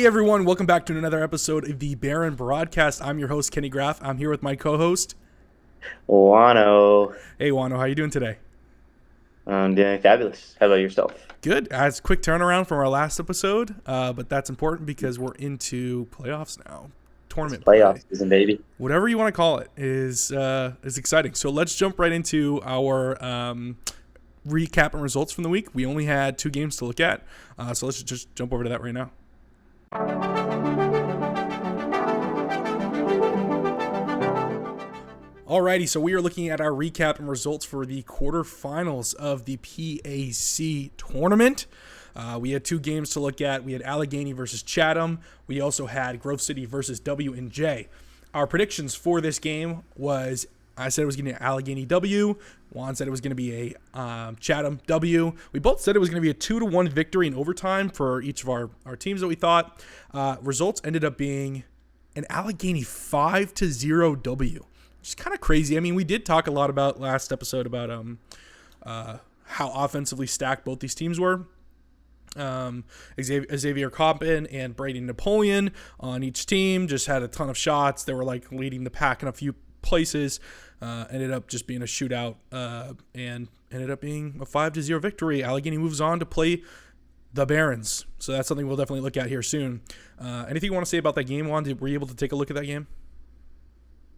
Hey everyone, welcome back to another episode of the Baron Broadcast. I'm your host, Kenny Graff. I'm here with my co-host. Wano. Hey Wano, how you doing today? I'm doing fabulous. How about yourself? Good. It's a quick turnaround from our last episode, but that's important because we're into playoffs now. Tournament Playoff play. season, baby. Whatever you want to call it is exciting. So let's jump right into our recap and results from the week. We only had 2 games to look at, so let's just jump over to that right now. Alrighty, so we are looking at our recap and results for the quarterfinals of the PAC tournament. We had 2 games to look at. We had Allegheny versus Chatham. We also had Grove City versus W&J. Our predictions for this game was, I said it was going to be Allegheny W. Juan said it was going to be a Chatham W. We both said it was going to be a 2-1 victory in overtime for each of our teams that we thought. Results ended up being an Allegheny 5-0 W. Which is kind of crazy. I mean, we did talk a lot about last episode about how offensively stacked both these teams were. Xavier Coppin and Brady Napoleon on each team just had a ton of shots. They were like leading the pack in a few places. Ended up just being a shootout and ended up being a 5-0 victory. Allegheny moves on to play the Barons. So that's something we'll definitely look at here soon. Anything you want to say about that game, Juan? Were you able to take a look at that game?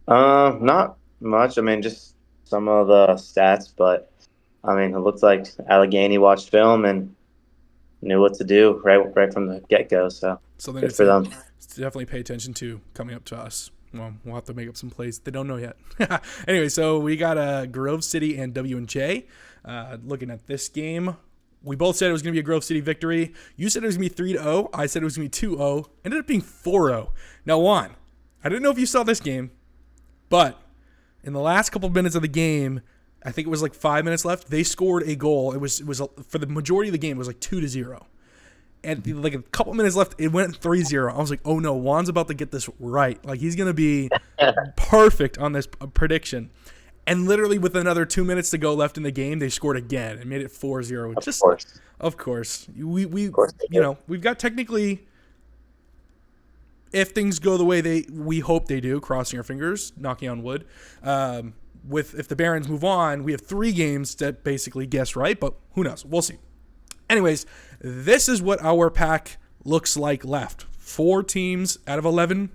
Not much. I mean, just some of the stats, but I mean, it looks like Allegheny watched film and knew what to do right from the get-go. So Something good for them. to definitely pay attention to coming up to us. Well, we'll have to make up some plays they don't know yet. Anyway, so we got Grove City and W&J. Looking at this game, we both said it was going to be a Grove City victory. You said it was going to be 3-0. I said it was going to be 2-0. Ended up being 4-0. Now, Juan, I didn't know if you saw this game, but in the last couple of minutes of the game, I think it was like 5 minutes left, they scored a goal. It was for the majority of the game, it was like 2-0. And like a couple minutes left, it went 3-0. I was like, oh no, Juan's about to get this right. Like he's going to be perfect on this prediction. And literally with another 2 minutes to go left in the game, they scored again and made it 4-0. Of course. We've got technically, if things go the way we hope they do, crossing our fingers, knocking on wood, if the Barons move on, we have 3 games to basically guess right, but who knows? We'll see. Anyways, this is what our pack looks like left. 4 teams out of 11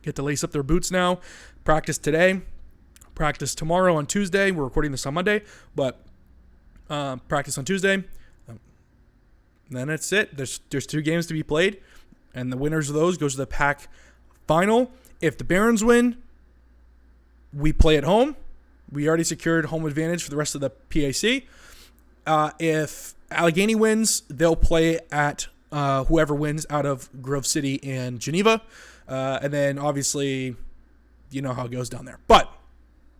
get to lace up their boots now. Practice today. Practice tomorrow on Tuesday. We're recording this on Monday, but practice on Tuesday. Then that's it. There's 2 games to be played, and the winners of those goes to the pack final. If the Barons win, we play at home. We already secured home advantage for the rest of the PAC. If Allegheny wins, they'll play at whoever wins out of Grove City and Geneva. And then obviously, you know how it goes down there. But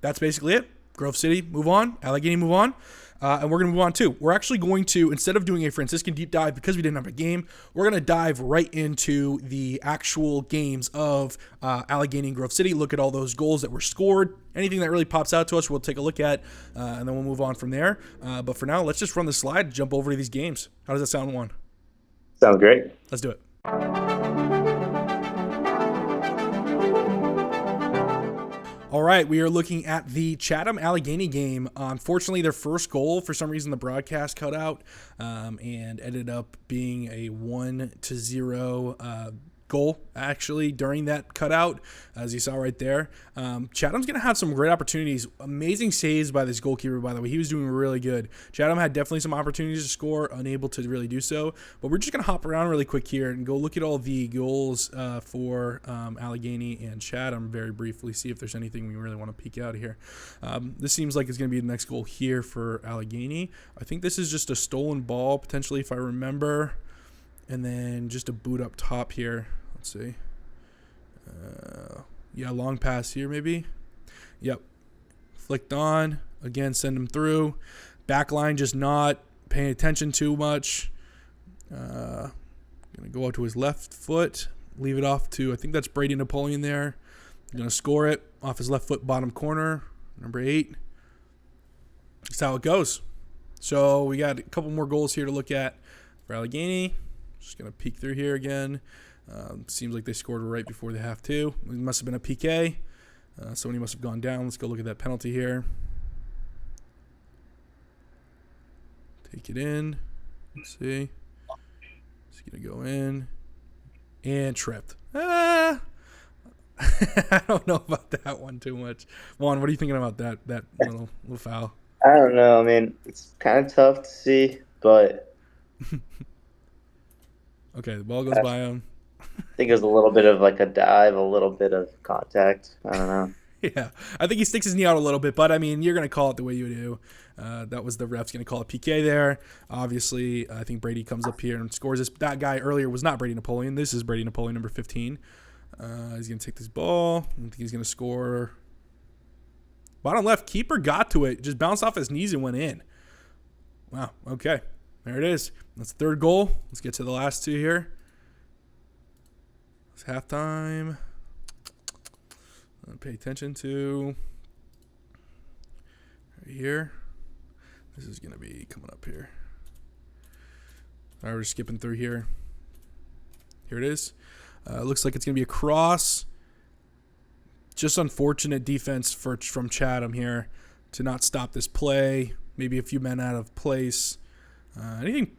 that's basically it. Grove City, move on. Allegheny, move on. And we're going to move on too. We're actually going to, instead of doing a Franciscan deep dive because we didn't have a game, we're going to dive right into the actual games of Allegheny and Grove City, look at all those goals that were scored. Anything that really pops out to us, we'll take a look at, and then we'll move on from there. But for now, let's just run the slide and jump over to these games. How does that sound, Juan? Sounds great. Let's do it. All right, we are looking at the Chatham-Allegheny game. Unfortunately, their first goal, for some reason, the broadcast cut out and ended up being a 1-0 goal, actually, during that cutout, as you saw right there. Chatham's going to have some great opportunities. Amazing saves by this goalkeeper, by the way. He was doing really good. Chatham had definitely some opportunities to score, unable to really do so. But we're just going to hop around really quick here and go look at all the goals for Allegheny and Chatham very briefly, see if there's anything we really want to peek out here. This seems like it's going to be the next goal here for Allegheny. I think this is just a stolen ball, potentially, if I remember. And then just a boot up top here. Let's see. Long pass here maybe. Yep. Flicked on. Again, send him through. Backline just not paying attention too much. Going to go out to his left foot. Leave it off to, I think that's Brady Napoleon there. Going to score it off his left foot bottom corner. Number 8. That's how it goes. So we got a couple more goals here to look at for Allegheny. Just going to peek through here again. Seems like they scored right before the half too. It must have been a PK. Somebody must have gone down. Let's go look at that penalty here. Take it in. Let's see. It's going to go in. And tripped. I don't know about that one too much. Juan, what are you thinking about that little foul? I don't know. I mean, it's kind of tough to see, but Okay, the ball goes by him. I think it was a little bit of like a dive, a little bit of contact. I don't know. Yeah, I think he sticks his knee out a little bit, but I mean, you're going to call it the way you do. That was the ref's going to call a PK there. Obviously, I think Brady comes up here and scores this. That guy earlier was not Brady Napoleon. This is Brady Napoleon, number 15. He's going to take this ball. I think he's going to score. Bottom left, keeper got to it. Just bounced off his knees and went in. Wow, okay. There it is. That's the third goal. Let's get to the last two here. It's halftime. Pay attention to right here. This is going to be coming up here. All right, we're skipping through here. Here it is. Looks like it's going to be a cross. Just unfortunate defense from Chatham here to not stop this play. Maybe a few men out of place. Anything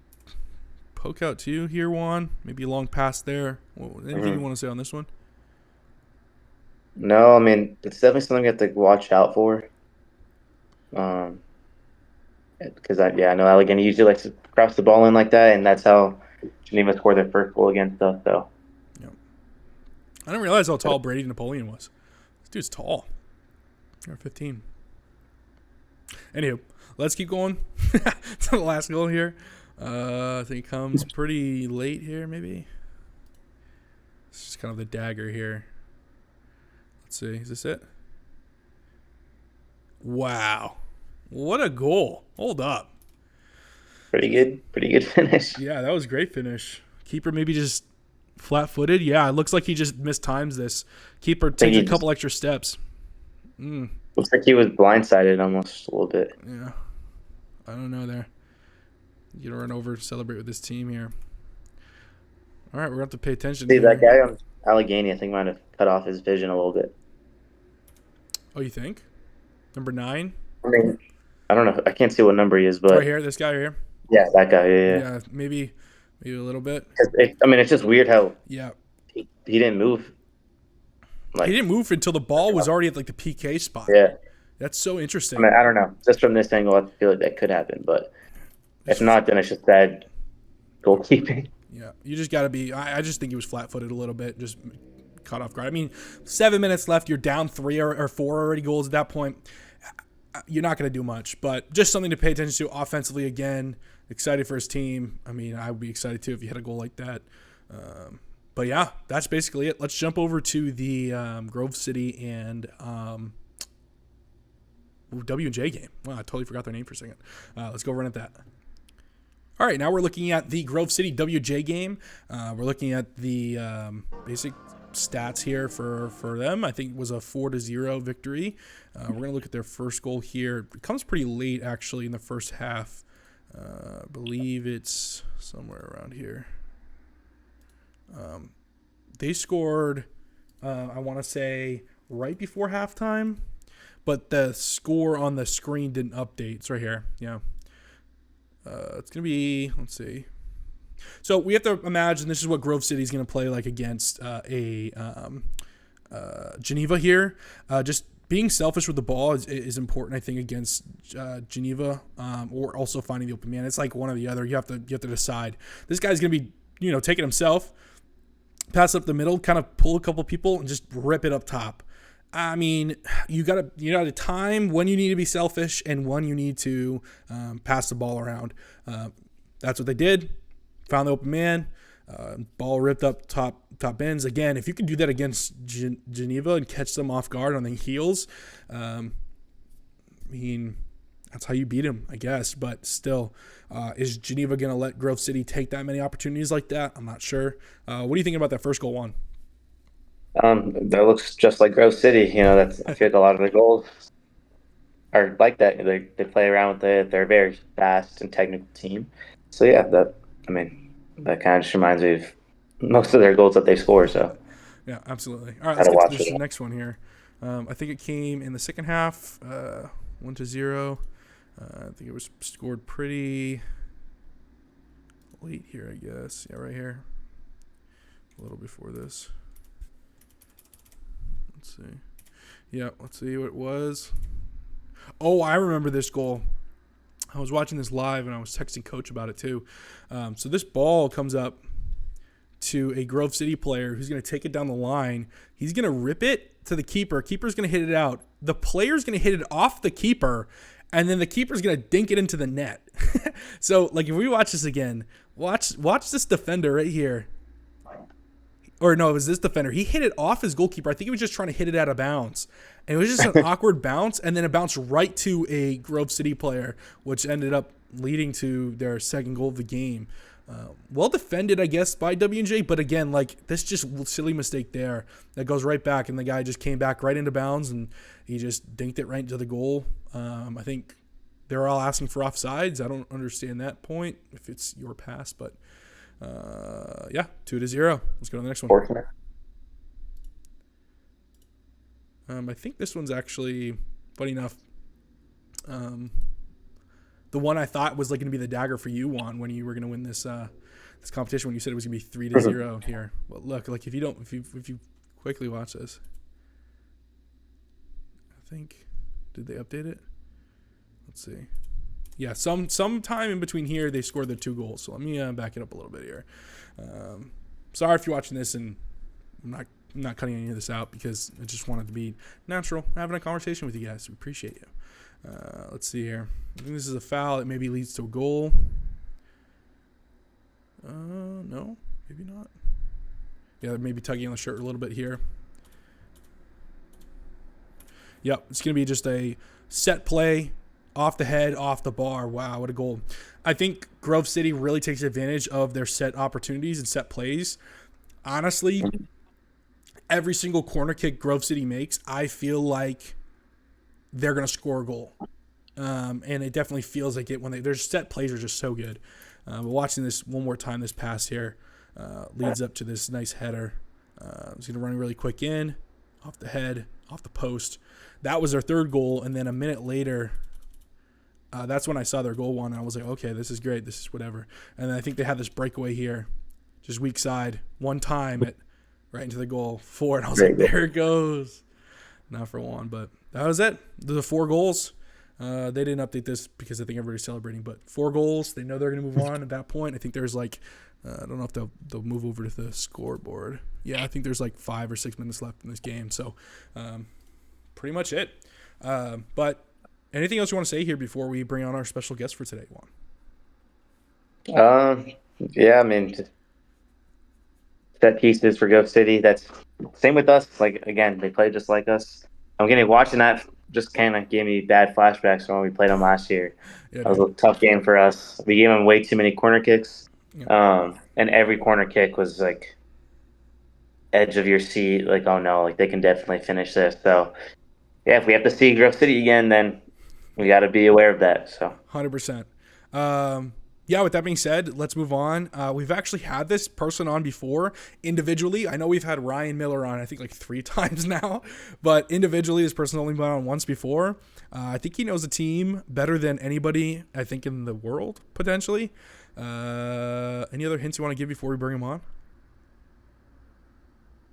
poke out to you here, Juan? Maybe a long pass there. Anything you want to say on this one? No, I mean, it's definitely something you have to watch out for. Because I know Allegheny usually likes to cross the ball in like that, and that's how Geneva scored their first goal against us. So, yeah. I didn't realize how tall Brady Napoleon was. This dude's tall. You're 15. Anywho, let's keep going to the last goal here. I think it comes pretty late here, maybe. It's just kind of the dagger here. Let's see. Is this it? Wow. What a goal. Hold up. Pretty good finish. Yeah, that was a great finish. Keeper maybe just flat-footed. Yeah, it looks like he just mistimes this. Keeper takes a couple extra steps. Looks like he was blindsided almost a little bit. Yeah. I don't know there. You don't run over, celebrate with this team here. All right, we're going to have to pay attention. See, that guy on Allegheny, I think, might have cut off his vision a little bit. Oh, you think? Number 9? I mean, I don't know. I can't see what number he is, but right here, this guy right here. Yeah, that guy. Yeah. Yeah, maybe a little bit. It's just weird how he didn't move. He didn't move until the ball was already at like the PK spot. Yeah, that's so interesting. I mean, I don't know. Just from this angle, I feel like that could happen, but if not, then it's just bad goalkeeping. Yeah, you just got to be. I just think he was flat-footed a little bit, just caught off guard. I mean, 7 minutes left. You're down 3 or 4 already goals at that point. You're not going to do much, but just something to pay attention to offensively. Again, excited for his team. I mean, I would be excited too if you had a goal like that. But yeah, that's basically it. Let's jump over to the Grove City and W&J game. Wow, I totally forgot their name for a second. Let's go run at that. All right, now we're looking at the Grove City WJ game. We're looking at the basic stats here for them. I think it was a 4-0 victory. We're going to look at their first goal here. It comes pretty late, actually, in the first half. I believe it's somewhere around here. They scored, I want to say, right before halftime, but the score on the screen didn't update. It's right here. Yeah. It's going to be, let's see. So we have to imagine this is what Grove City is going to play like against Geneva here. Just being selfish with the ball is important, I think, against Geneva, or also finding the open man. It's like one or the other. You have to decide. This guy's going to be, taking himself, pass up the middle, kind of pull a couple people and just rip it up top. I mean, you got to time when you need to be selfish and when you need to pass the ball around. That's what they did. Found the open man. Ball ripped up top ends. Again, if you can do that against Geneva and catch them off guard on the heels, I mean, that's how you beat him, I guess. But still, is Geneva going to let Grove City take that many opportunities like that? I'm not sure. What do you think about that first goal, Juan? That looks just like Grove City. That's I feel like a lot of the goals are like that. They play around with it. They're a very fast and technical team. So yeah, that kind of just reminds me of most of their goals that they score. So Yeah, absolutely. All right, let's gotta get to watch this it. next one here. I think it came in the second half, 1-0. I think it was scored pretty late here, I guess. Yeah, right here. A little before this. Let's see. Yeah, let's see what it was. Oh, I remember this goal. I was watching this live and I was texting Coach about it too. So this ball comes up to a Grove City player who's going to take it down the line. He's going to rip it to the keeper. Keeper's going to hit it out. The player's going to hit it off the keeper, and then the keeper's going to dink it into the net. So, like, if we watch this again, watch this defender right here. Or no, it was this defender. He hit it off his goalkeeper. I think he was just trying to hit it out of bounds. And it was just an awkward bounce, and then it bounced right to a Grove City player, which ended up leading to their second goal of the game. Well defended, I guess, by W&J, but again, like, this just silly mistake there that goes right back, and the guy just came back right into bounds, and he just dinked it right into the goal. I think they're all asking for offsides. I don't understand that point if it's your pass, but yeah, 2-0. Let's go to the next one. Fortunate. I think this one's actually, funny enough, the one I thought was like going to be the dagger for you, Juan, when you were going to win this this competition, when you said it was going to be 3-0 here. Well, look, like if you quickly watch this, I think, did they update it? Let's see. Yeah, sometime in between here they scored their 2 goals. So let me back it up a little bit here. Sorry if you're watching this, and I'm not cutting any of this out because I just wanted to be natural, having a conversation with you guys. We appreciate you. Let's see here. I think this is a foul that maybe leads to a goal. No, maybe not. Yeah, maybe tugging on the shirt a little bit here. Yep, it's going to be just a set play, off the head, off the bar. Wow, what a goal. I think Grove City really takes advantage of their set opportunities and set plays. Honestly, every single corner kick Grove City makes, I feel like they're going to score a goal. And it definitely feels like it when their set plays are just so good. But watching this one more time, this pass here leads up to this nice header. It's going to run really quick in, off the head, off the post. That was their third goal, and then a minute later, that's when I saw their goal one, and I was like, okay, this is great, this is whatever. And then I think they had this breakaway here, just weak side, one time, right into the goal, 4, and I was like, there it goes. Not for one, but that was it. The 4 goals. They didn't update this because I think everybody's celebrating, but 4 goals. They know they're going to move on at that point. I think there's like, I don't know if they'll move over to the scoreboard. Yeah, I think there's like 5 or 6 minutes left in this game. So pretty much it. But anything else you want to say here before we bring on our special guest for today, Juan? Yeah, I mean, set pieces for Grove City. That's same with us. Like, again, they play just like us. Watching that just kind of gave me bad flashbacks from when we played them last year. Yeah, that was a tough game for us. We gave them way too many corner kicks. Yeah. And every corner kick was like edge of your seat. Like, oh no, like they can definitely finish this. So yeah, if we have to see Grove City again, then we got to be aware of that. So 100%. Yeah, with that being said, let's move on. We've actually had this person on before individually. I know we've had Ryan Miller on, I think, like 3 times now. But individually, this person's only been on once before. I think he knows the team better than anybody, I think, in the world, potentially. Any other hints you want to give before we bring him on?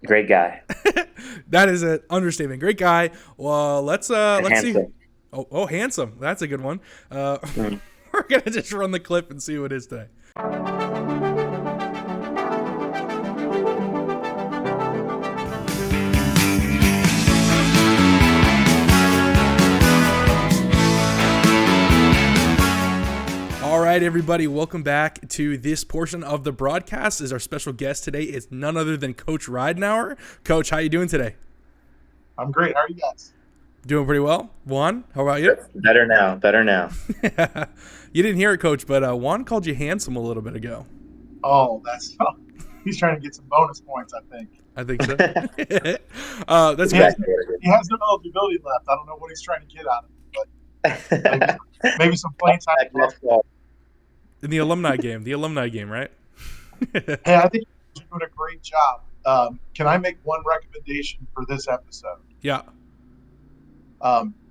Great guy. That is an understatement. Great guy. Well, let's handsome. see. Oh, handsome. That's a good one. We're going to just run the clip and see what it is today. All right, everybody, welcome back to this portion of the broadcast. As our special guest today is none other than Coach Ridenour. Coach, how you doing today? I'm great. How are you guys? Doing pretty well. Juan, how about you? Better now. You didn't hear it, Coach, but Juan called you handsome a little bit ago. Oh, he's trying to get some bonus points, I think. I think so. That's good. He has no eligibility left. I don't know what he's trying to get out of him, but maybe some playing time. In the alumni game, right? Hey, I think You're doing a great job. Can I make one recommendation for this episode? Yeah.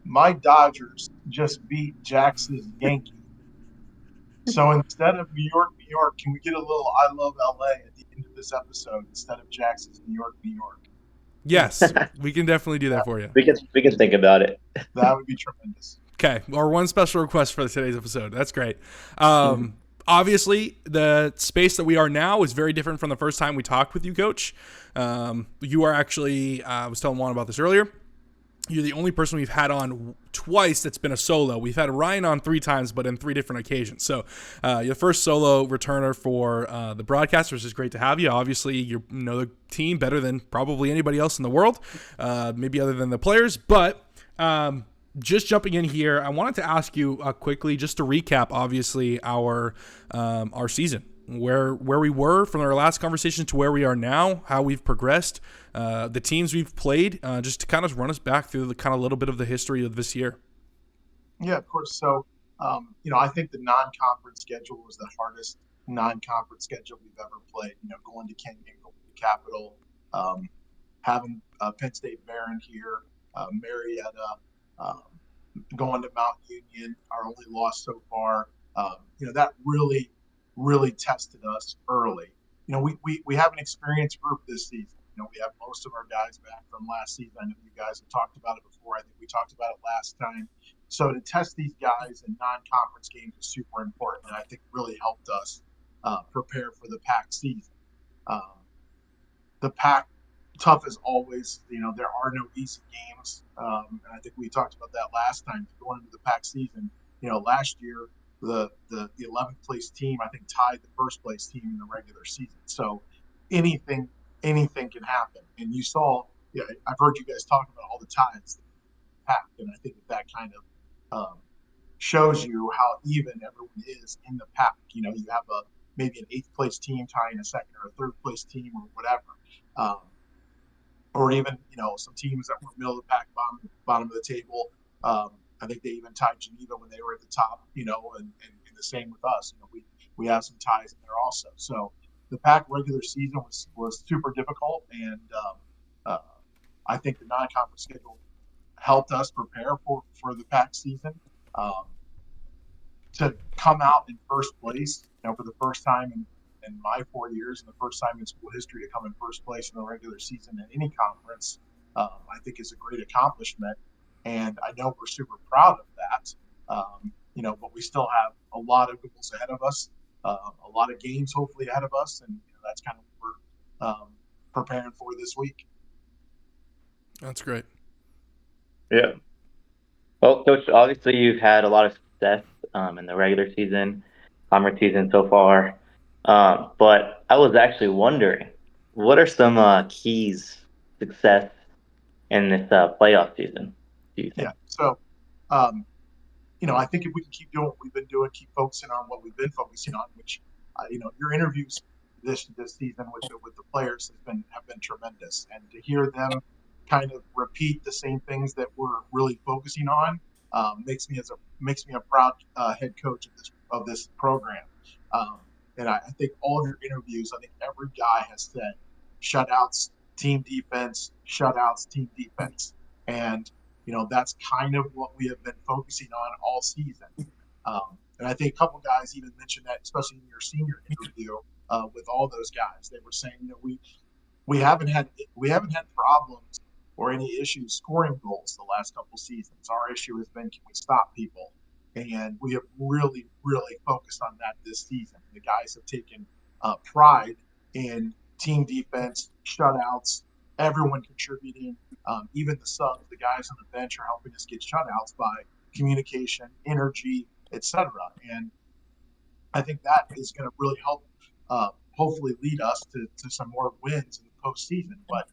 My Dodgers just beat Jax's Yankees. So instead of New York, New York, can we get a little I love LA at the end of this episode instead of Jackson's New York, New York? Yes, we can definitely do that for you. We can think about it. That would be tremendous. Okay, or one special request for today's episode. That's great. Obviously, the space that we are now is very different from the first time we talked with you, Coach. You are actually, I was telling Juan about this earlier, you're the only person we've had on twice that's been a solo. We've had Ryan on 3 times, but in 3 different occasions. So you're the first solo returner for the broadcast, which is great to have you. Obviously, you know the team better than probably anybody else in the world, maybe other than the players. But just jumping in here, I wanted to ask you quickly, just to recap, obviously, our season. Where we were from our last conversation to where we are now, how we've progressed, the teams we've played, just to kind of run us back through the kind of little bit of the history of this year. Yeah, of course. So, I think the non-conference schedule was the hardest non-conference schedule we've ever played. Going to Kenyon, going to Capital, having Penn State Barron here, Marietta, going to Mount Union, our only loss so far. That really tested us early. We have an experienced group this season. We have most of our guys back from last season. I know you guys have talked about it before. I think we talked about it last time. So to test these guys in non-conference games is super important, and I think really helped us prepare for the PAC season. The PAC, tough as always. There are no easy games, and I think we talked about that last time. Going into the PAC season, last year the 11th place team, I think, tied the first place team in the regular season. So anything can happen. And you saw, I've heard you guys talk about all the ties packed, and I think that kind of shows you how even everyone is in the pack. You have maybe an 8th place team tying a 2nd or a 3rd place team or whatever, or even some teams that were middle of the pack, bottom of the table. I think they even tied Geneva when they were at the top, and the same with us. We have some ties in there also. So the PAC regular season was super difficult, and I think the non-conference schedule helped us prepare for the PAC season. To come out in first place, for the first time in my 4 years, and the first time in school history to come in first place in the regular season in any conference, I think is a great accomplishment. And I know we're super proud of that, but we still have a lot of goals ahead of us, a lot of games hopefully ahead of us, and that's kind of what we're preparing for this week. That's great. Yeah. Well, Coach, obviously you've had a lot of success in the regular season, conference season so far, but I was actually wondering, what are some keys to success in this playoff season, do you think? Yeah. So, I think if we can keep doing what we've been doing, keep focusing on what we've been focusing on, which, your interviews this season with the players have been tremendous, and to hear them kind of repeat the same things that we're really focusing on makes me a proud head coach of this program. And I think all of your interviews, I think every guy has said shutouts, team defense, shutouts, team defense, and that's kind of what we have been focusing on all season. And I think a couple guys even mentioned that, especially in your senior interview with all those guys. They were saying, we haven't had problems or any issues scoring goals the last couple seasons. Our issue has been, can we stop people? And we have really, really focused on that this season. The guys have taken pride in team defense, shutouts, everyone contributing. Even the subs, the guys on the bench are helping us get shutouts by communication, energy, etc. And I think that is going to really help, hopefully lead us to some more wins in the postseason. But,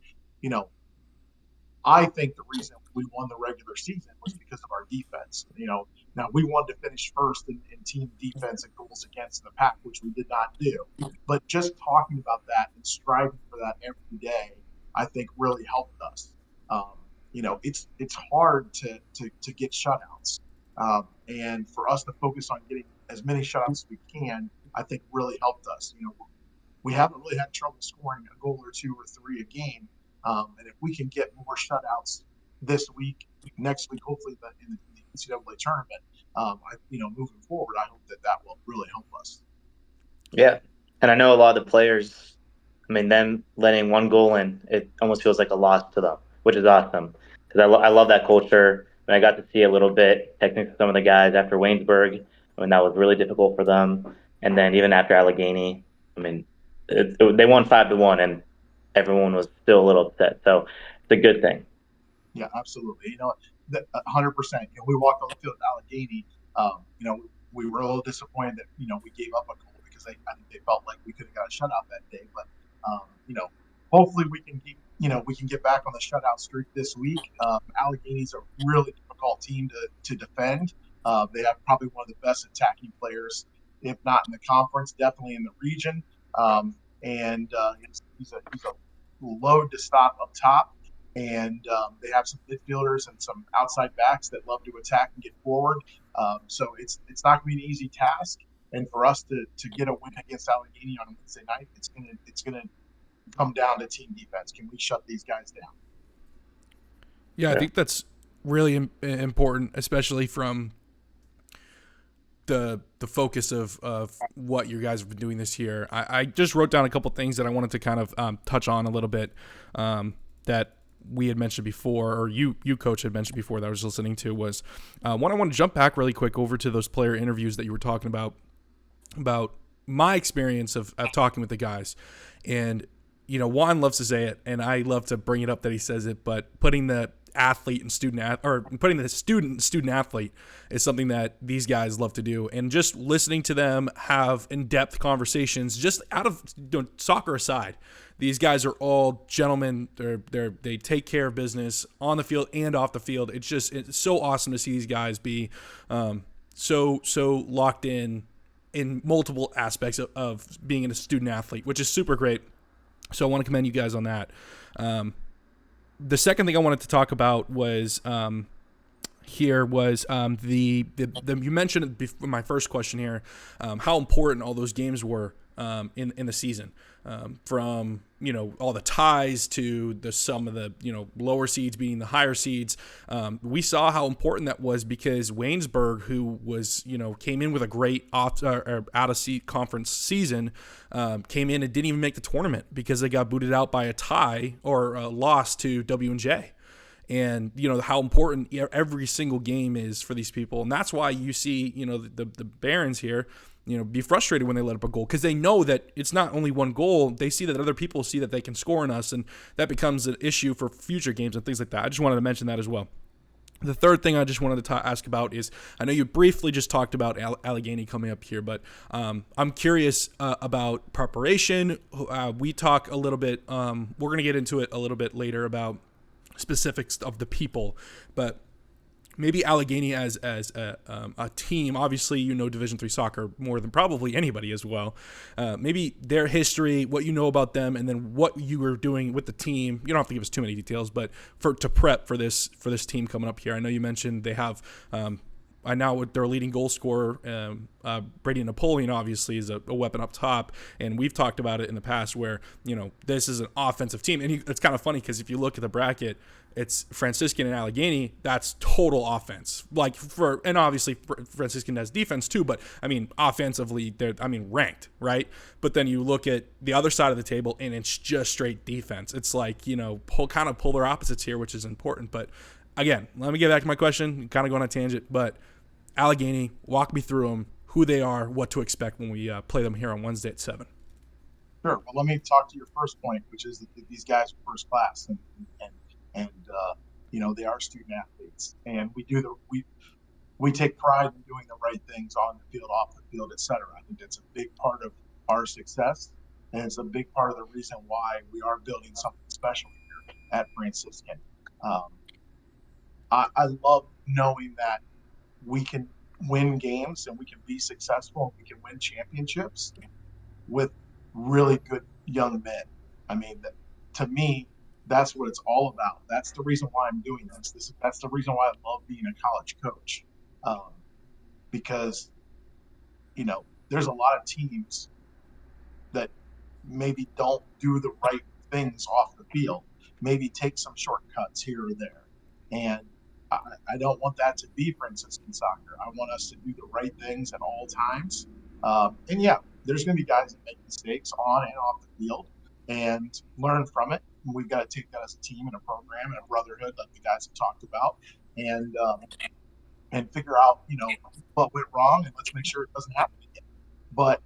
I think the reason we won the regular season was because of our defense. Now we wanted to finish first in team defense and goals against the PAC, which we did not do. But just talking about that and striving for that every day, I think really helped us. It's hard to get shutouts, and for us to focus on getting as many shutouts as we can, I think really helped us. we haven't really had trouble scoring a goal or two or three a game. And if we can get more shutouts this week, next week, hopefully in the NCAA tournament, moving forward, I hope that will really help us. Yeah, and I know a lot of the players. I mean, them letting one goal in, it almost feels like a loss to them, which is awesome because I love that culture. And I got to see a little bit, technically, some of the guys after Waynesburg, when that was really difficult for them, and then even after Allegheny. I mean, they won 5-1, and everyone was still a little upset. So it's a good thing. Yeah, absolutely. 100%. We walked on the field at Allegheny. We were a little disappointed that we gave up a goal because I think they felt like we could have got a shutout that day. But hopefully we can get back on the shutout streak this week. Allegheny's a really difficult team to defend. They have probably one of the best attacking players, if not in the conference, definitely in the region. And he's a load to stop up top. And they have some midfielders and some outside backs that love to attack and get forward. So it's not going to be an easy task. And for us to get a win against Allegheny on Wednesday night, it's gonna come down to team defense. Can we shut these guys down? Yeah, I think that's really important, especially from the focus of what you guys have been doing this year. I just wrote down a couple things that I wanted to kind of touch on a little bit that we had mentioned before, or you coach had mentioned before that I was listening to, was one. I want to jump back really quick over to those player interviews that you were talking about my experience of talking with the guys. And Juan loves to say it, and I love to bring it up that he says it, but putting the athlete and putting the student athlete is something that these guys love to do. And just listening to them have in-depth conversations, just out of soccer aside, these guys are all gentlemen. They take care of business on the field and off the field. It's so awesome to see these guys be so locked in multiple aspects of being a student athlete, which is super great. So I want to commend you guys on that. The second thing I wanted to talk about was you mentioned before my first question here, how important all those games were in the season, from all the ties to some of the lower seeds beating the higher seeds. We saw how important that was because Waynesburg, who was came in with a great out of seat conference season, came in and didn't even make the tournament because they got booted out by a tie or a loss to W&J. And how important every single game is for these people, and that's why you see the Barons here be frustrated when they let up a goal, because they know that it's not only one goal. They see that other people see that they can score on us, and that becomes an issue for future games and things like that. I just wanted to mention that as well. The third thing I just wanted to ask about is, I know you briefly just talked about Allegheny coming up here, but I'm curious about preparation. We talk a little bit, we're going to get into it a little bit later about specifics of the people, but maybe Allegheny as a team. Obviously, Division III soccer more than probably anybody as well. Maybe their history, what you know about them, and then what you were doing with the team. You don't have to give us too many details, but to prep for this team coming up here. I know you mentioned they have. Now with their leading goal scorer, Brady Napoleon, obviously is a weapon up top, and we've talked about it in the past where this is an offensive team, and it's kind of funny because if you look at the bracket, it's Franciscan and Allegheny. That's total offense. And obviously Franciscan has defense too, but I mean offensively they're ranked, right? But then you look at the other side of the table and it's just straight defense. It's like kind of polar opposites here, which is important. But again, let me get back to my question. Kind of going on a tangent, but Allegheny, walk me through them, who they are, what to expect when we play them here on Wednesday at 7. Sure. Well, let me talk to your first point, which is that these guys are first class, and they are student athletes, and we take pride in doing the right things on the field, off the field, etc. I think that's a big part of our success, and it's a big part of the reason why we are building something special here at Franciscan. I love knowing that we can win games and we can be successful and we can win championships with really good young men. I mean, to me, that's what it's all about. That's the reason why I'm doing this. That's the reason why I love being a college coach, because there's a lot of teams that maybe don't do the right things off the field, maybe take some shortcuts here or there. And I don't want that to be Franciscan soccer. I want us to do the right things at all times. And yeah, there's going to be guys that make mistakes on and off the field and learn from it. And we've got to take that as a team and a program and a brotherhood, like the guys have talked about, and figure out, what went wrong, and let's make sure it doesn't happen again. But,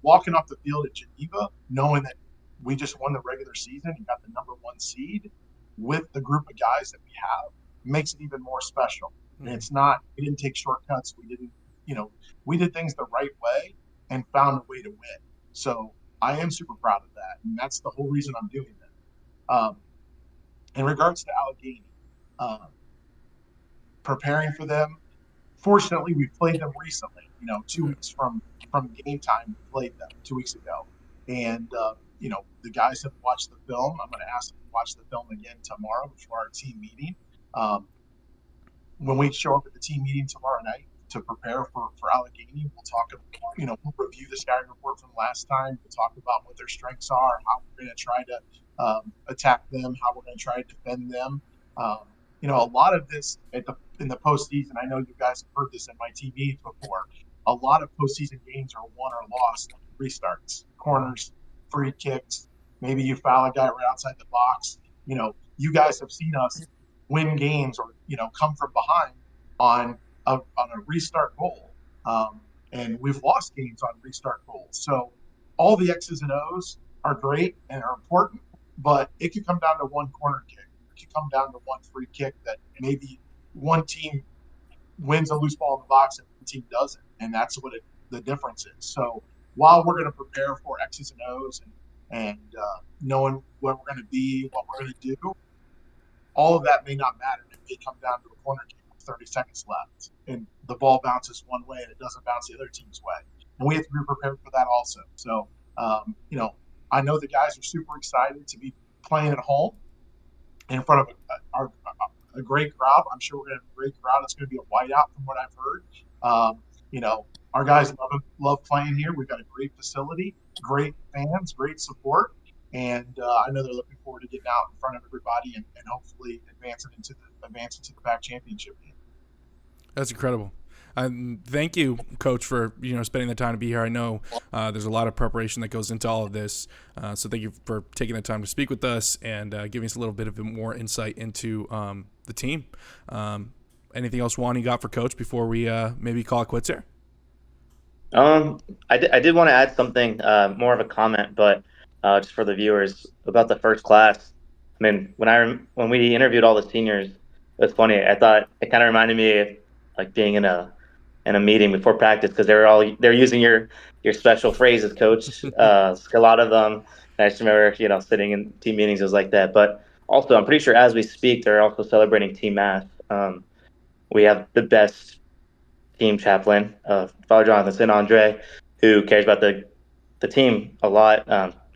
walking off the field at Geneva, knowing that we just won the regular season and got the number 1 seed with the group of guys that we have makes it even more special. And it's not, we didn't take shortcuts. We didn't, we did things the right way and found a way to win. So I am super proud of that. And that's the whole reason I'm doing that. In regards to Allegheny, preparing for them, fortunately, we played them recently, 2 weeks from game time, we played them 2 weeks ago. And, the guys have watched the film. I'm going to ask them to watch the film again tomorrow before our team meeting. When we show up at the team meeting tomorrow night to prepare for Allegheny, we'll talk about, we'll review the scouting report from last time. We'll talk about what their strengths are, how we're going to try to attack them, how we're going to try to defend them. A lot of this in the postseason, I know you guys have heard this in my TV before, a lot of postseason games are won or lost on restarts, corners, free kicks. Maybe you foul a guy right outside the box. You guys have seen us win games or, come from behind on a restart goal. And we've lost games on restart goals. So all the X's and O's are great and are important, but it could come down to one corner kick. It could come down to one free kick that maybe one team wins a loose ball in the box and one team doesn't. And that's what the difference is. So while we're going to prepare for X's and O's and knowing where we're going to be, what we're going to do, all of that may not matter. It may come down to a corner kick with 30 seconds left, and the ball bounces one way and it doesn't bounce the other team's way. And we have to be prepared for that also. So, I know the guys are super excited to be playing at home in front of a great crowd. I'm sure we're going to have a great crowd. It's going to be a whiteout from what I've heard. Our guys love playing here. We've got a great facility, great fans, great support. And I know they're looking forward to getting out in front of everybody and hopefully advancing into the PAC championship game. That's incredible. Thank you, Coach, for spending the time to be here. I know there's a lot of preparation that goes into all of this, so thank you for taking the time to speak with us and giving us a little bit of more insight into the team. Anything else, Juan, you got for Coach before we maybe call it quits here? I did want to add something, more of a comment, but just for the viewers about the first class. I mean, when we interviewed all the seniors, it was funny. I thought it kind of reminded me of like being in a meeting before practice because they're using your special phrases, Coach. A lot of them. I just remember sitting in team meetings, it was like that. But also, I'm pretty sure as we speak, they're also celebrating Team Math. We have the best team chaplain, Father Jonathan St. Andre, who cares about the team a lot.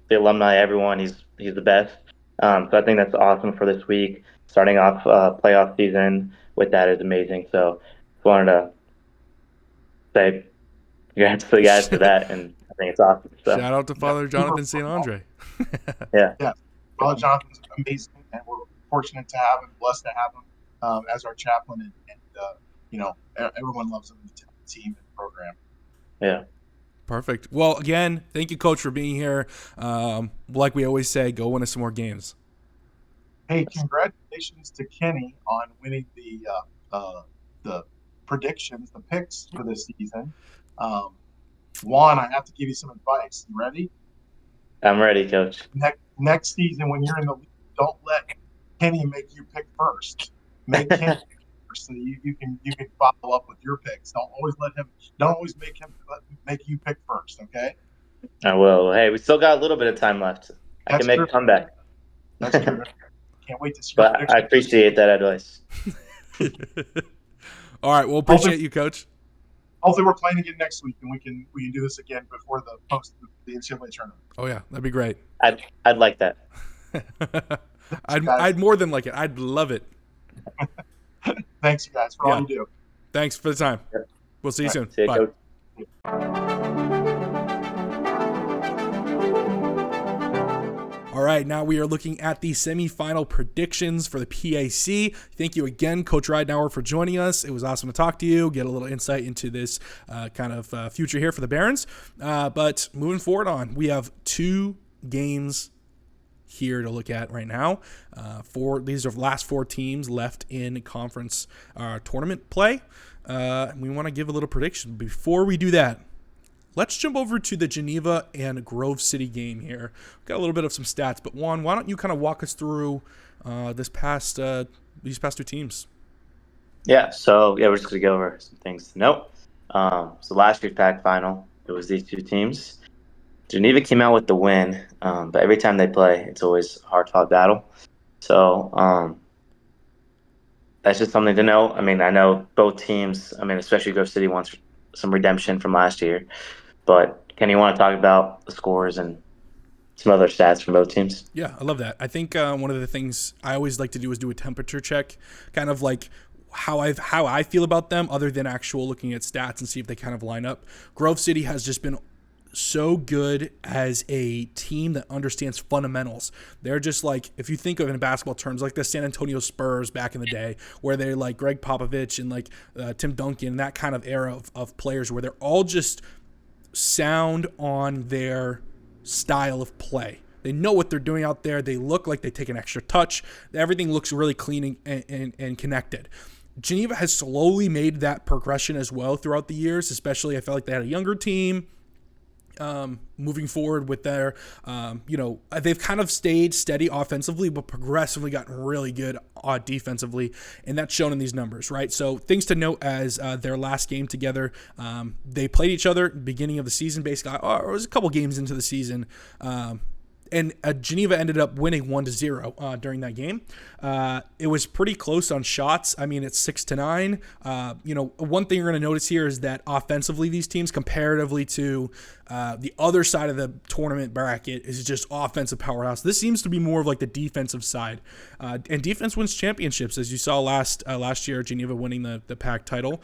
The alumni, everyone, he's the best. So I think that's awesome for this week. Starting off playoff season with that is amazing. So just wanted to say congrats to the guys for that, and I think it's awesome. So, shout out to Father Jonathan St. Andre. Yeah. Father Jonathan's amazing, and we're fortunate to have him, blessed to have him as our chaplain, and everyone loves him in the team and program. Yeah. Perfect. Well, again, thank you, Coach, for being here. Like we always say, go win us some more games. Hey, congratulations to Kenny on winning the predictions, the picks for this season. Juan, I have to give you some advice. You ready? I'm ready, Coach. Next season, when you're in the league, don't let Kenny make you pick first. Make Kenny so you can follow up with your picks. Don't always make him make you pick first, okay? I will. Hey, we still got a little bit of time left. I can make a comeback. That's true. Can't wait to see. But I appreciate that advice. All right, well, appreciate you, Coach. Hopefully, we're playing again next week, and we can do this again before the post the NCAA tournament. Oh yeah, that'd be great. I'd like that. I'd more than like it. I'd love it. Thanks, you guys, for all you do. Thanks for the time. Yep. We'll see you soon. See you, Bye. Coach. All right, now we are looking at the semifinal predictions for the PAC. Thank you again, Coach Ridenauer, for joining us. It was awesome to talk to you, get a little insight into this kind of future here for the Barons. But moving forward we have 2 games here to look at right now. These are the last 4 teams left in conference tournament play. We want to give a little prediction. Before we do that, let's jump over to the Geneva and Grove City game here. We've got a little bit of some stats, but Juan, why don't you kind of walk us through these past 2 teams? Yeah, so we're just gonna go over some things to note. So last year's PAC final, it was these 2 teams. Geneva came out with the win, but every time they play, it's always a hard-fought battle. So that's just something to know. I mean, I know both teams, especially Grove City wants some redemption from last year. But Ken, you want to talk about the scores and some other stats from both teams? Yeah, I love that. I think one of the things I always like to do is do a temperature check, kind of like how I feel about them other than actual looking at stats and see if they kind of line up. Grove City has just been so good as a team that understands fundamentals. They're just like, if you think of in basketball terms, like the San Antonio Spurs back in the day, where they're like Greg Popovich and like Tim Duncan, that kind of era of players where they're all just sound on their style of play. They know what they're doing out there. They look like they take an extra touch. Everything looks really clean and connected. Geneva has slowly made that progression as well throughout the years, especially I felt like they had a younger team. Moving forward with their, they've kind of stayed steady offensively, but progressively gotten really good defensively, and that's shown in these numbers, right? So things to note as their last game together, they played each other beginning of the season, basically, or it was a couple games into the season, and Geneva ended up winning 1-0 during that game. It was pretty close on shots. I mean, it's 6-9. One thing you're going to notice here is that offensively, these teams, comparatively to the other side of the tournament bracket, is just offensive powerhouse. This seems to be more of like the defensive side, and defense wins championships, as you saw last year, Geneva winning the PAC title.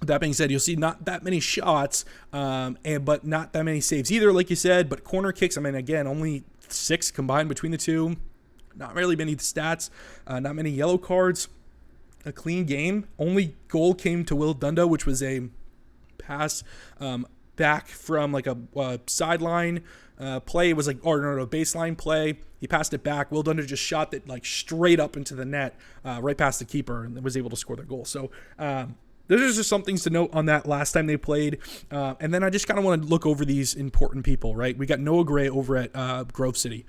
That being said, you'll see not that many shots, but not that many saves either, like you said. But corner kicks, again, only 6 combined between the two. Not really many stats, not many yellow cards. A clean game. Only goal came to Will Dunda, which was a pass back from like a sideline play. It was like, a baseline play. He passed it back. Will Dunda just shot that like straight up into the net, right past the keeper, and was able to score the goal. So, there's just some things to note on that last time they played. And then I just kind of want to look over these important people, right? We got Noah Gray over at Grove City.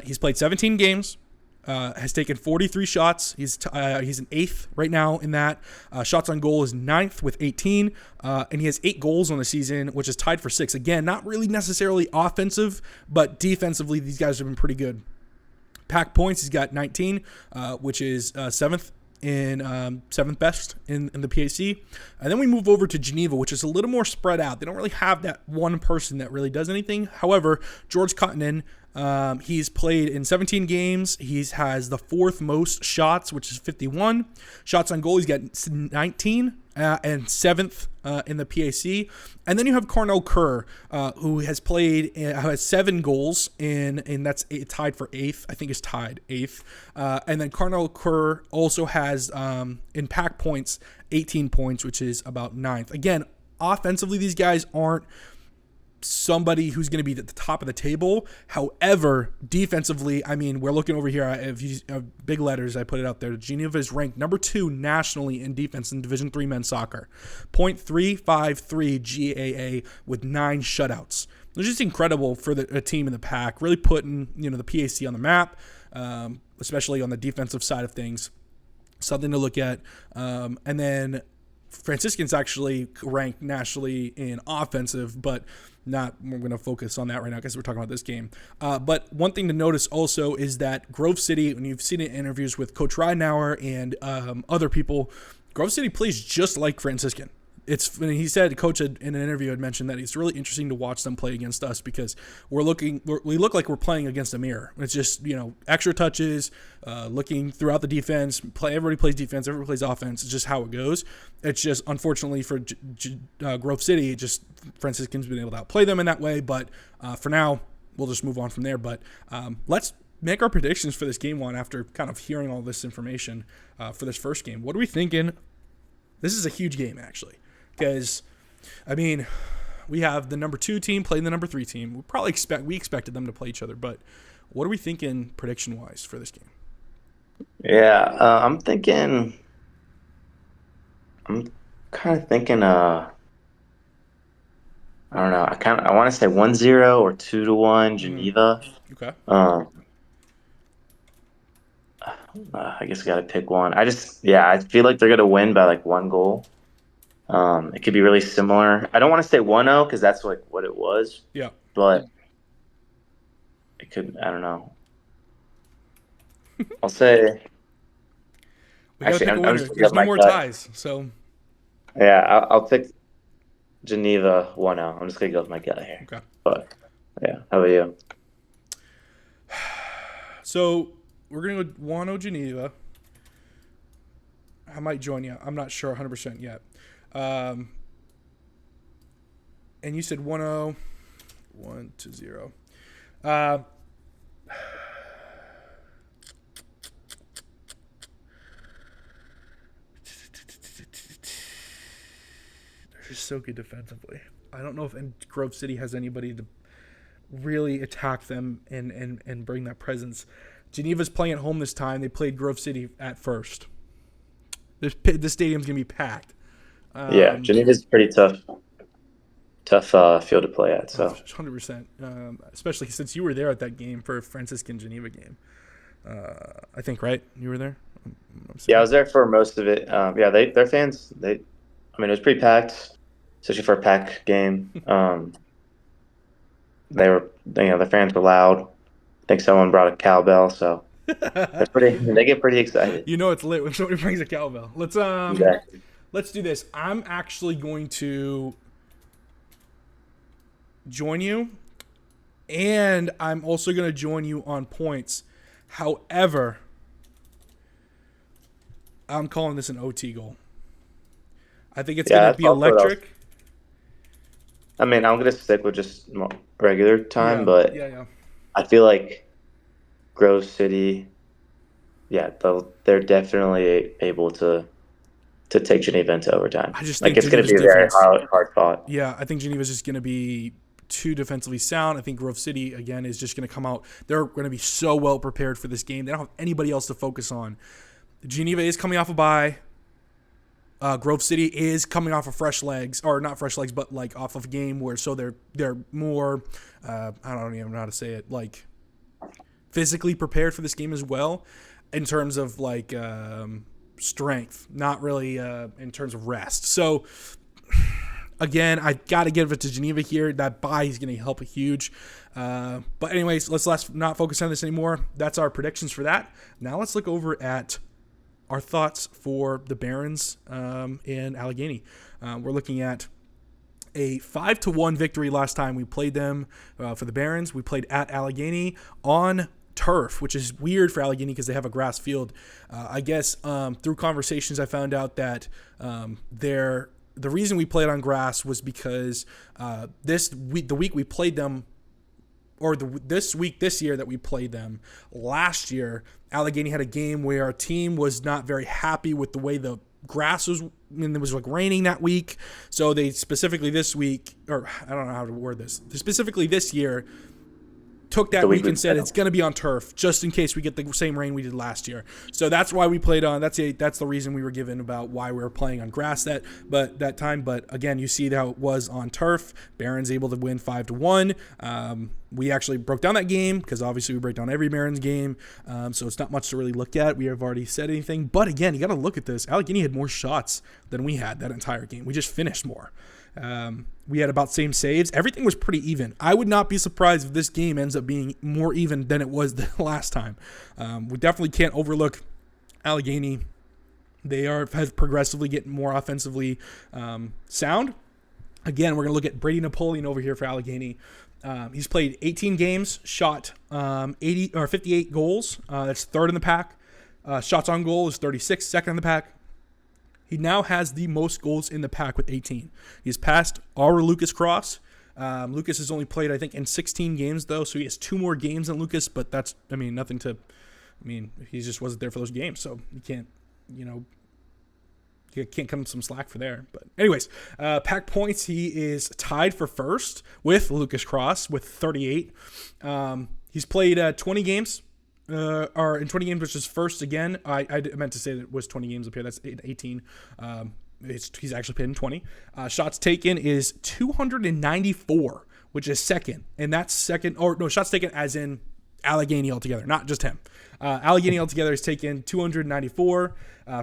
He's played 17 games, has taken 43 shots. He's an 8th right now in that. Shots on goal is 9th with 18. And he has 8 goals on the season, which is tied for 6. Again, not really necessarily offensive, but defensively, these guys have been pretty good. PAC points, he's got 19, which is 7th. In 7th best in the PAC. And then we move over to Geneva, which is a little more spread out. They don't really have that one person that really does anything. However, George Cottonen, he's played in 17 games. He has the 4th most shots, which is 51. Shots on goal, he's got 19 and 7th in the PAC. And then you have Carnell Kerr, who has played, has 7 goals, and that's tied for 8th. I think is tied 8th. And then Carnell Kerr also has, in PAC points, 18 points, which is about 9th. Again, offensively, these guys aren't somebody who's going to be at the top of the table. However, defensively, we're looking over here. If you big letters, I put it out there. Geneva is ranked number 2 nationally in defense in Division III men's soccer. .353 GAA with 9 shutouts. It's just incredible for a team in the PAC, really putting the PAC on the map, especially on the defensive side of things. Something to look at. And then Franciscan's actually ranked nationally in offensive, but we're going to focus on that right now because we're talking about this game. But one thing to notice also is that Grove City, when you've seen it in interviews with Coach Ridenauer and other people, Grove City plays just like Franciscan. He said, Coach in an interview had mentioned that it's really interesting to watch them play against us because we look like we're playing against a mirror. It's just, extra touches, looking throughout the defense. Everybody plays defense, everybody plays offense. It's just how it goes. It's just, unfortunately for Grove City, Franciscan's been able to outplay them in that way. But for now, we'll just move on from there. But let's make our predictions for this game one after kind of hearing all this information for this first game. What are we thinking? This is a huge game, actually, because, I mean, we have the number 2 team playing the number 3 team. We expected them to play each other, but what are we thinking prediction-wise for this game? Yeah, I'm kind of thinking, I don't know. I want to say 1-0 or 2-1 Geneva. Okay. I guess I got to pick one. I feel like they're going to win by like 1 goal. It could be really similar. I don't want to say 1-0 because that's like what it was. Yeah. But it could, I don't know. I'll say. We gotta Actually, pick a I'm winner. just There's no my more gut. ties, so Yeah, I'll pick Geneva 1-0. I'm just going to go with my gut here. okay. But, yeah. How about you? So we're gonna go 1-0 Geneva. I might join you. I'm not sure 100% yet. And you said 1-0, 1-0. They're just so good defensively. I don't know if Grove City has anybody to really attack them and bring that presence. Geneva's playing at home this time. They played Grove City at first. The stadium's going to be packed. Yeah, Geneva's pretty tough field to play at. So 100%. Especially since you were there at that game for Franciscan Geneva game. I think, right? You were there? yeah, I was there for most of it. Yeah, their fans. It was pretty packed, especially for a pack game. The fans were loud. I think someone brought a cowbell, so they get pretty excited. You know it's lit when somebody brings a cowbell. Exactly. Let's do this. I'm actually going to join you, and I'm also going to join you on points. However, I'm calling this an OT goal. I think it's going to be electric. I'm going to stick with just regular time, but yeah. I feel like Grove City, they're definitely able to take Geneva into overtime. I just think it's going to be Geneva's very hard fought. Yeah, I think Geneva's just going to be too defensively sound. I think Grove City, again, is just going to come out. They're going to be so well prepared for this game. They don't have anybody else to focus on. Geneva is coming off a bye. Grove City is coming off of fresh legs, or not fresh legs, but like off of a game where they're more, I don't even know how to say it, like physically prepared for this game as well, in terms of like strength, not really in terms of rest. So again, I got to give it to Geneva here. That bye is going to help a huge. But anyways, let's not focus on this anymore. That's our predictions for that. Now let's look over at our thoughts for the Barons in Allegheny. We're looking at a 5-1 victory last time we played them for the Barons. We played at Allegheny on turf, which is weird for Allegheny because they have a grass field. I guess through conversations I found out that the reason we played on grass was because the week we played them, or this year that we played them, last year, Allegheny had a game where our team was not very happy with the way the grass was, and it was like raining that week. So they specifically this week, or I don't know how to word this, they specifically this year took that week and said it's going to be on turf just in case we get the same rain we did last year. So that's why we played on. That's the reason we were given about why we were playing on grass that time. But again, you see how it was on turf. Barons able to win 5-1. We actually broke down that game because obviously we break down every Barons game. So it's not much to really look at. We have already said anything. But again, you got to look at this. Allegheny had more shots than we had that entire game. We just finished more. We had about same saves. Everything was pretty even. I would not be surprised if this game ends up being more even than it was the last time. We definitely can't overlook Allegheny. They have progressively getting more offensively sound. Again, we're going to look at Brady Napoleon over here for Allegheny. He's played 18 games, shot 58 goals. That's third in the pack. Shots on goal is 36, second in the pack. He now has the most goals in the pack with 18. He's passed our Lucas Cross, Lucas has only played, I think, in 16 games, though, so he has 2 more games than Lucas, but that's, I mean, nothing to, I mean, he just wasn't there for those games, so you can't, you know, you can't cut him some slack for there. But anyways, pack points, he is tied for first with Lucas Cross with 38. He's played 20 games, or in 20 games, which is first again. I meant to say that it was 20 games up here. That's 18. He's actually played in 20. Shots taken is 294, which is second. And that's second, or no, shots taken as in Allegheny altogether, not just him. Allegheny altogether has taken 294.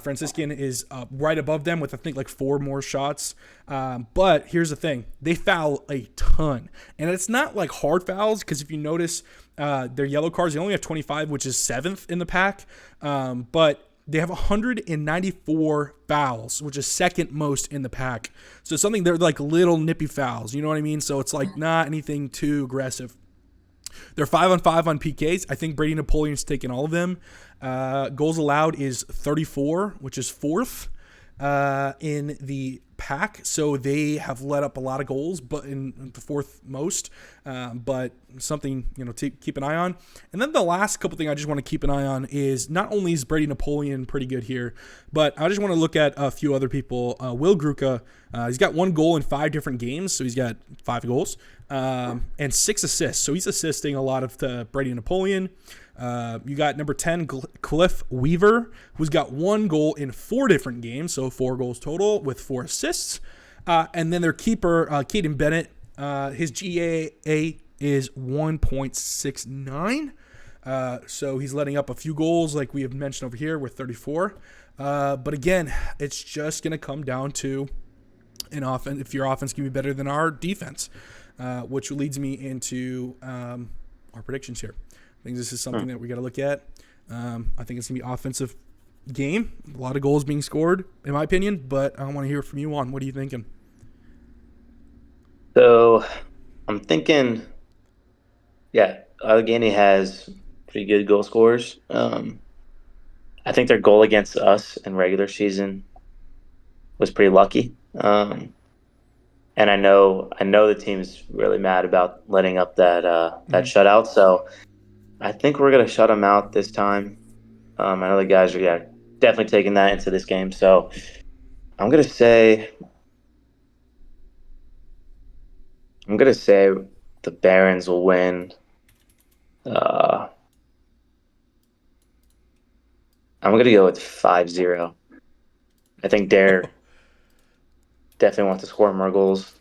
Franciscan is right above them with, I think, like 4 more shots. But here's the thing. They foul a ton. And it's not like hard fouls, because if you notice their yellow cards, they only have 25, which is 7th in the pack. But they have 194 fouls, which is second most in the pack. So it's something, they're like little nippy fouls. You know what I mean? So it's like not anything too aggressive. They're 5-on-5 on PKs. I think Brady Napoleon's taken all of them. Goals allowed is 34, which is 4th in the pack. So they have let up a lot of goals, but in the 4th most. But something, you know, to keep an eye on. And then the last couple things I just want to keep an eye on is not only is Brady Napoleon pretty good here, but I just want to look at a few other people. Will Gruka, he's got 1 goal in 5 different games, so he's got 5 goals. And 6 assists. So he's assisting a lot of the Brady Napoleon. You got number 10, Cliff Weaver, who's got 1 goal in 4 different games. So 4 goals total with 4 assists. And then their keeper, Caden Bennett, his GAA is 1.69. So he's letting up a few goals like we have mentioned over here with 34. But again, it's just going to come down to an offense, if your offense can be better than our defense. Which leads me into our predictions here. I think this is something that we got to look at. I think it's going to be offensive game. A lot of goals being scored, in my opinion, but I want to hear from you on what are you thinking? So I'm thinking, Allegheny has pretty good goal scorers. I think their goal against us in regular season was pretty lucky. And I know the team's really mad about letting up that shutout. So I think we're gonna shut them out this time. I know the guys are definitely taking that into this game. So I'm gonna say the Barons will win. I'm gonna go with 5-0. I think Dare definitely wants to score more goals.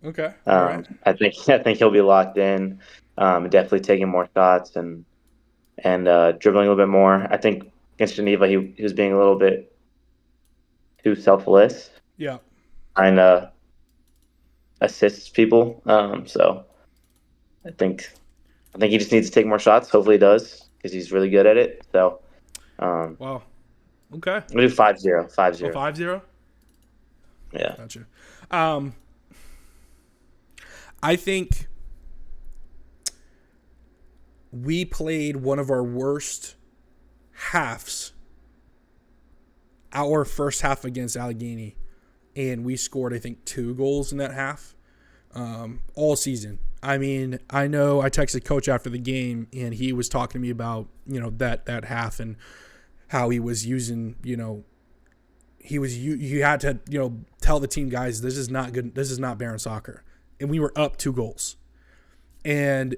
Okay. All right. I think he'll be locked in. Definitely taking more shots and dribbling a little bit more. I think against Geneva he was being a little bit too selfless. Yeah. Trying to assist people. So I think he just needs to take more shots. Hopefully he does, because he's really good at it. So Wow. Okay. I'm gonna do 5-0. 5-0. 5-0? Yeah. Gotcha. I think we played one of our worst halves, our first half against Allegheny, and we scored, I think, 2 goals in that half all season. I mean, I know I texted Coach after the game, and he was talking to me about, you know, that half and how he was using, you know, he had to, you know, tell the team, guys, this is not good. This is not Baron soccer. And we were up 2 goals. And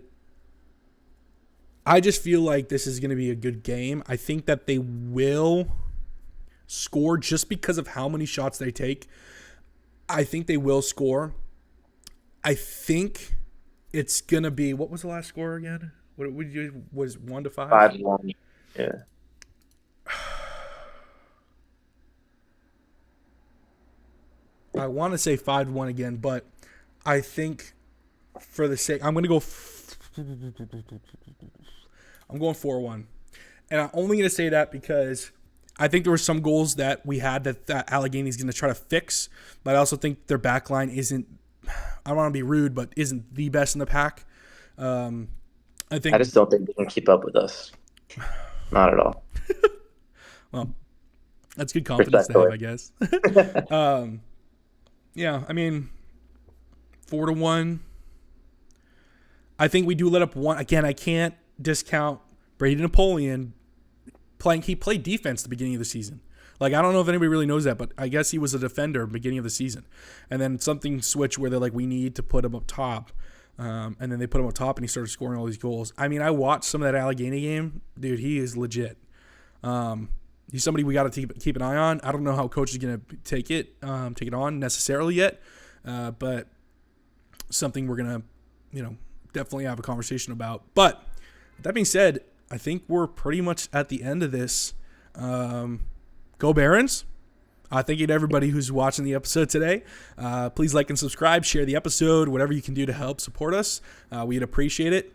I just feel like this is going to be a good game. I think that they will score just because of how many shots they take. I think they will score. I think it's going to be, what was the last score again? What would you, was 1-5? 5-1. Yeah. I want to say 5-1 again, but I think for the sake, I'm going to go. I'm going 4-1, and I'm only going to say that because I think there were some goals that we had that Allegheny's going to try to fix, but I also think their back line isn't. I don't want to be rude, but isn't the best in the pack. I just don't think they can keep up with us. Not at all. Well, that's good confidence to have, I guess. Yeah, I mean, 4-1. I think we do let up one. Again, I can't discount Brady Napoleon playing. He played defense at the beginning of the season. Like, I don't know if anybody really knows that, but I guess he was a defender at the beginning of the season. And then something switched where they're like, we need to put him up top. And then they put him up top, and he started scoring all these goals. I mean, I watched some of that Allegheny game. Dude, he is legit. He's somebody we got to keep an eye on. I don't know how coach is going to take it on necessarily yet, but something we're going to, definitely have a conversation about. But that being said, I think we're pretty much at the end of this. Go Barons. Thank you to everybody who's watching the episode today. Please like and subscribe, share the episode, whatever you can do to help support us. We'd appreciate it.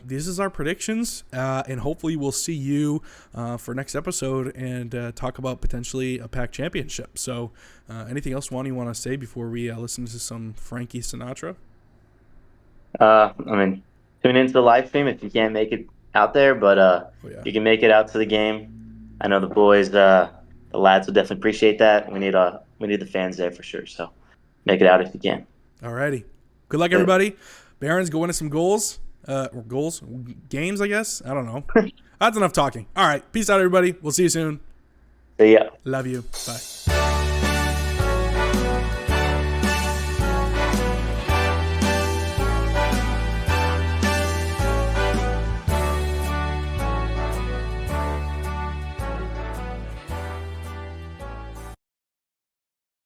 This is our predictions, and hopefully we'll see you for next episode and talk about potentially a PAC championship. So anything else, Juan, you want to say before we listen to some Frankie Sinatra? Tune into the live stream if you can't make it out there, but you can make it out to the game. I know the boys, the lads will definitely appreciate that. We need the fans there for sure. So make it out if you can. Alrighty. Good luck, everybody. Barons, go into some goals. Games, I guess. I don't know. That's enough talking. All right. Peace out, everybody. We'll see you soon. See ya. Love you. Bye.